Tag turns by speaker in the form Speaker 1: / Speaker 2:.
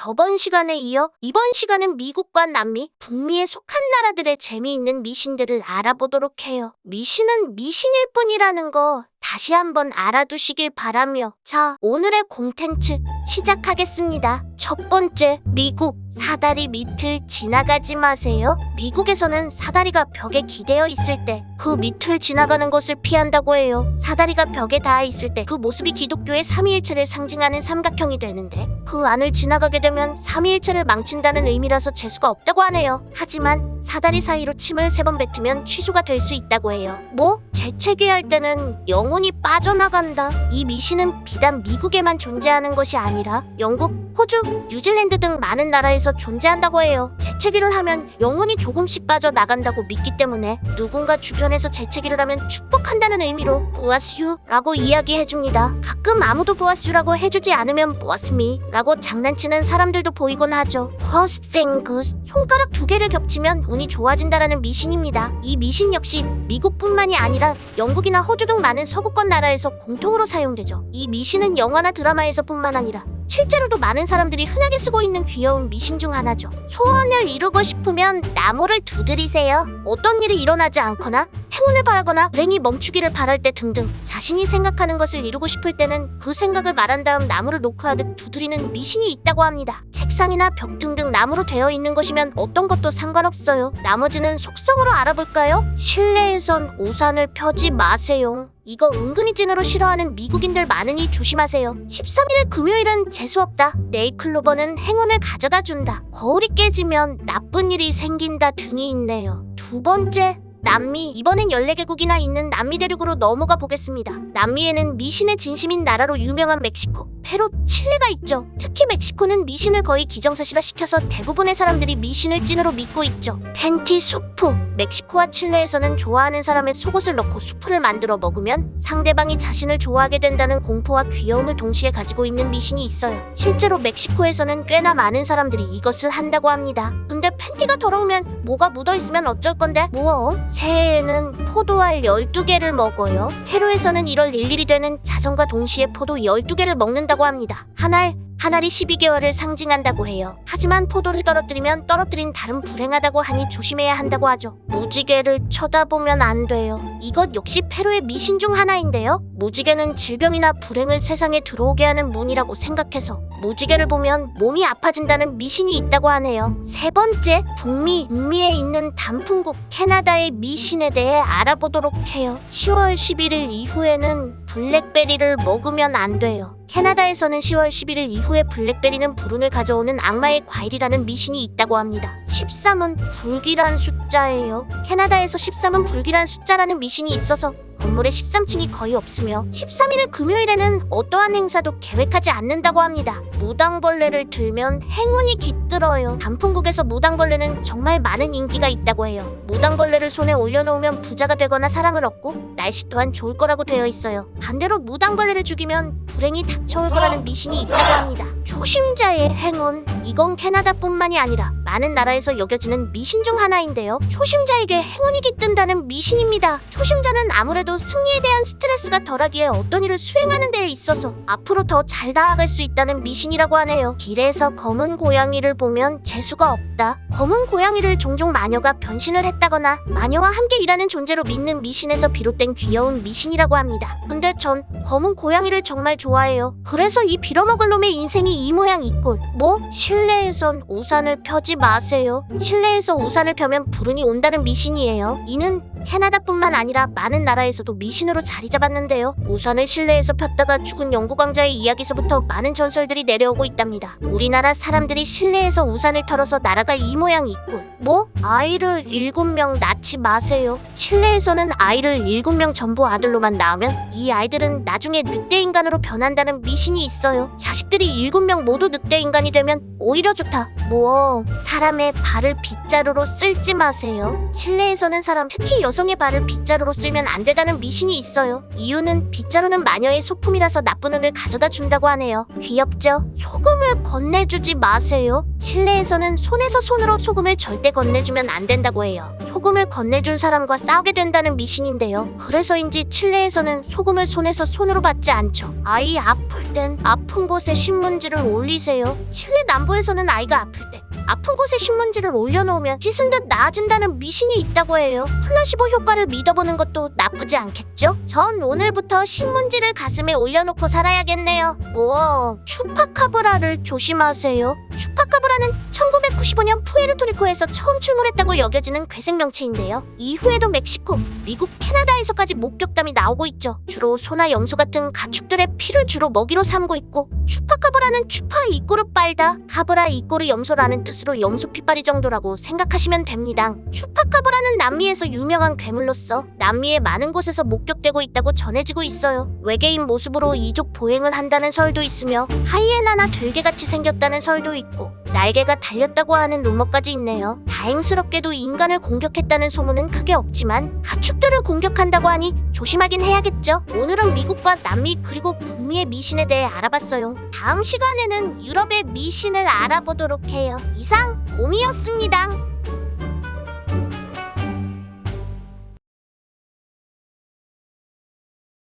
Speaker 1: 저번 시간에 이어 이번 시간은 미국과 남미, 북미에 속한 나라들의 재미있는 미신들을 알아보도록 해요. 미신은 미신일 뿐이라는 거 다시 한번 알아두시길 바라며, 자, 오늘의 콘텐츠 시작하겠습니다. 첫 번째, 미국 사다리 밑을 지나가지 마세요. 미국에서는 사다리가 벽에 기대어 있을 때 그 밑을 지나가는 것을 피한다고 해요. 사다리가 벽에 닿아 있을 때 그 모습이 기독교의 삼위일체를 상징하는 삼각형이 되는데, 그 안을 지나가게 되면 삼위일체를 망친다는 의미라서 재수가 없다고 하네요. 하지만 사다리 사이로 침을 3번 뱉으면 취소가 될 수 있다고 해요. 뭐? 재채기할 때는 영혼이 빠져나간다. 이 미신은 비단 미국에만 존재하는 것이 아니라 영국, 호주, 뉴질랜드 등 많은 나라에서 존재한다고 해요. 재채기를 하면 영혼이 조금씩 빠져나간다고 믿기 때문에 누군가 주변에서 재채기를 하면 축복한다는 의미로 부아스유 라고 이야기해줍니다. 가끔 아무도 부아스유라고 해주지 않으면 부아스미 라고 장난치는 사람들도 보이곤 하죠. 퍼스탱그스, 손가락 2개를 겹치면 운이 좋아진다라는 미신입니다. 이 미신 역시 미국뿐만이 아니라 영국이나 호주 등 많은 서구권 나라에서 공통으로 사용되죠. 이 미신은 영화나 드라마에서뿐만 아니라 실제로도 많은 사람들이 흔하게 쓰고 있는 귀여운 미신 중 하나죠. 소원을 이루고 싶으면 나무를 두드리세요. 어떤 일이 일어나지 않거나 행운을 바라거나 불행이 멈추기를 바랄 때 등등, 자신이 생각하는 것을 이루고 싶을 때는 그 생각을 말한 다음 나무를 놓고 하듯 두드리는 미신이 있다고 합니다. 책상이나 벽 등등 나무로 되어 있는 것이면 어떤 것도 상관없어요. 나머지는 속성으로 알아볼까요? 실내에선 우산을 펴지 마세요. 이거 은근히 찐으로 싫어하는 미국인들 많으니 조심하세요. 13일 금요일은 재수없다. 네잎클로버는 행운을 가져다 준다. 거울이 깨지면 나쁜 일이 생긴다 등이 있네요. 두 번째, 남미. 이번엔 14개국이나 있는 남미 대륙으로 넘어가 보겠습니다. 남미에는 미신의 진심인 나라로 유명한 멕시코, 페루, 칠레가 있죠. 특히 멕시코는 미신을 거의 기정사실화 시켜서 대부분의 사람들이 미신을 찐으로 믿고 있죠. 팬티 수프. 멕시코와 칠레에서는 좋아하는 사람의 속옷을 넣고 수프를 만들어 먹으면 상대방이 자신을 좋아하게 된다는 공포와 귀여움을 동시에 가지고 있는 미신이 있어요. 실제로 멕시코에서는 꽤나 많은 사람들이 이것을 한다고 합니다. 근데 팬티가 더러우면 뭐가 묻어있으면 어쩔 건데? 뭐? 새해에는 포도알 12개를 먹어요. 페루에서는 1월 1일이 되는 자정과 동시에 포도 12개를 먹는다고 합니다. 한 알이 12개월을 상징한다고 해요. 하지만 포도를 떨어뜨리면 떨어뜨린 달은 불행하다고 하니 조심해야 한다고 하죠. 무지개를 쳐다보면 안 돼요. 이것 역시 페루의 미신 중 하나인데요. 무지개는 질병이나 불행을 세상에 들어오게 하는 문이라고 생각해서 무지개를 보면 몸이 아파진다는 미신이 있다고 하네요. 세 번째, 북미에 있는 단풍국 캐나다의 미신에 대해 알아보도록 해요. 10월 11일 이후에는 블랙베리를 먹으면 안 돼요. 캐나다에서는 10월 11일 이후에 블랙베리는 불운을 가져오는 악마의 과일이라는 미신이 있다고 합니다. 13은 불길한 숫자예요. 캐나다에서 13은 불길한 숫자라는 미신이 있어서 건물에 13층이 거의 없으며 13일의 금요일에는 어떠한 행사도 계획하지 않는다고 합니다. 무당벌레를 들면 행운이 깃들어요. 단풍국에서 무당벌레는 정말 많은 인기가 있다고 해요. 무당벌레를 손에 올려놓으면 부자가 되거나 사랑을 얻고 날씨 또한 좋을 거라고 되어 있어요. 반대로 무당벌레를 죽이면 불행이 닥쳐올 거라는 미신이 있다고 합니다. 초심자의 행운. 이건 캐나다뿐만이 아니라 많은 나라에서 여겨지는 미신 중 하나인데요. 초심자에게 행운이 깃든다는 미신입니다. 초심자는 아무래도 승리에 대한 스트레스가 덜하기에 어떤 일을 수행하는 데에 있어서 앞으로 더 잘 나아갈 수 있다는 미신이라고 하네요. 길에서 검은 고양이를 보면 재수가 없다. 검은 고양이를 종종 마녀가 변신을 했다거나 마녀와 함께 일하는 존재로 믿는 미신에서 비롯된 귀여운 미신이라고 합니다. 근데 전 검은 고양이를 정말 좋아해요. 그래서 이 빌어먹을 놈의 인생이 이 모양 이 꼴. 뭐? 실내에선 우산을 펴지 마세요. 실내에서 우산을 펴면 불운이 온다는 미신이에요. 이는 캐나다뿐만 아니라 많은 나라에서도 미신으로 자리 잡았는데요. 우산을 실내에서 폈다가 죽은 영국 왕자의 이야기서부터 많은 전설들이 내려오고 있답니다. 우리나라 사람들이 실내에서 우산을 털어서 나라가 이 모양 이 꼴. 뭐? 아이를 7명 낳지 마세요. 실내에서는 아이를 7명 전부 아들로만 낳으면 이 아이들은 나중에 늑대인간으로 변한다는 미신이 있어요. 자식들이 7명 모두 늑대인간이 되면 오히려 좋다. 뭐? 사람의 발을 빗자루로 쓸지 마세요. 실내에서는 사람, 특히 여성의 발을 빗자루로 쓸면 안 되다는 미신이 있어요. 이유는 빗자루는 마녀의 소품이라서 나쁜 운을 가져다 준다고 하네요. 귀엽죠? 소금을 건네주지 마세요. 칠레에서는 손에서 손으로 소금을 절대 건네주면 안 된다고 해요. 소금을 건네준 사람과 싸우게 된다는 미신인데요. 그래서인지 칠레에서는 소금을 손에서 손으로 받지 않죠. 아이 아플 땐 아픈 곳에 신문지를 올리세요. 칠레 남부에서는 아이가 아플 때 아픈 곳에 신문지를 올려놓으면 씻은 듯 나아진다는 미신이 있다고 해요. 플라시보 효과를 믿어보는 것도 나쁘지 않겠죠? 전 오늘부터 신문지를 가슴에 올려놓고 살아야겠네요. 추파카브라를 조심하세요. 추파카브라는 1995년 푸에르토리코에서 처음 출몰했다고 여겨지는 괴생명체인데요. 이후에도 멕시코, 미국, 캐나다에서까지 목격담이 나오고 있죠. 주로 소나 염소 같은 가축들의 피를 주로 먹이로 삼고 있고, 추파카브라는 추파 이꼬르 빨다, 카브라 이꼬르 염소라는 뜻으로 염소 핏바리 정도라고 생각하시면 됩니다. 추파카브라는 남미에서 유명한 괴물로서 남미의 많은 곳에서 목격되고 있다고 전해지고 있어요. 외계인 모습으로 이족 보행을 한다는 설도 있으며 하이에나나 들개같이 생겼다는 설도 있고 날개가 달렸다고 하는 루머까지 있네요. 다행스럽게도 인간을 공격했다는 소문은 크게 없지만 가축들을 공격한다고 하니 조심하긴 해야겠죠. 오늘은 미국과 남미 그리고 북미의 미신에 대해 알아봤어요. 다음 시간에는 유럽의 미신을 알아보도록 해요. 이상 봄이었습니다.